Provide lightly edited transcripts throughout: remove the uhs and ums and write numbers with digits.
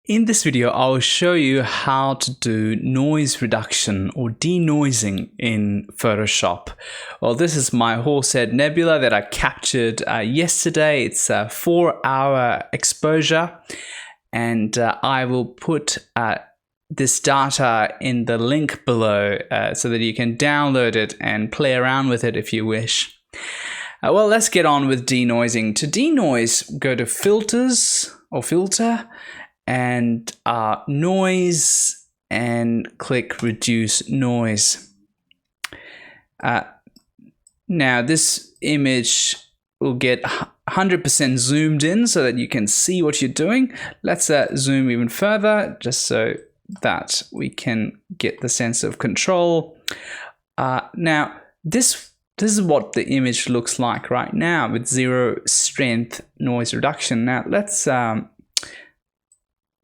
In this video, I'll show you how to do noise reduction or denoising in Photoshop. Well, this is my Horsehead Nebula that I captured yesterday. It's a 4-hour exposure, and I will put this data in the link below so that you can download it and play around with it if you wish. Well, let's get on with denoising. To denoise, go to Filters or Filter, and noise, and click reduce noise. Now this image will get 100% zoomed in so that you can see what you're doing. Let's zoom even further just so that we can get the sense of control. Now this is what the image looks like right now with 0 strength noise reduction. Now let's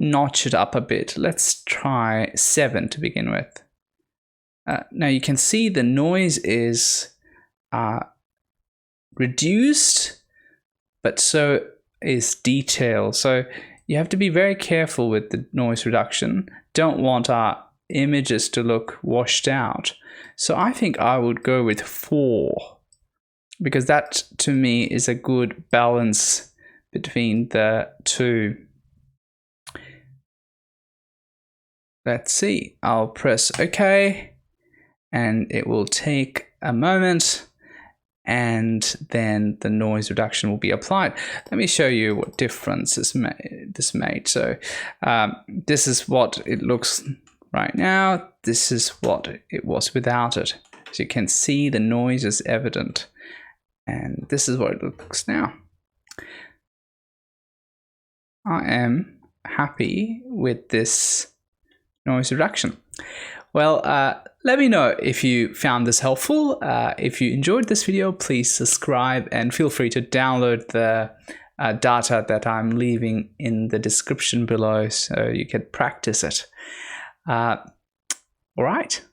notch it up a bit. Let's try 7 to begin with. Now you can see the noise is reduced, but so is detail. So you have to be very careful with the noise reduction. Don't want our images to look washed out. So I think I would go with 4, because that to me is a good balance between the two. Let's see, I'll press OK, and it will take a moment, and then the noise reduction will be applied. Let me show you what difference this made. So this is what it looks right now. This is what it was without it. So you can see the noise is evident, and this is what it looks now. I am happy with this noise reduction. Well, let me know if you found this helpful. If you enjoyed this video, please subscribe and feel free to download the data that I'm leaving in the description below so you can practice it. All right.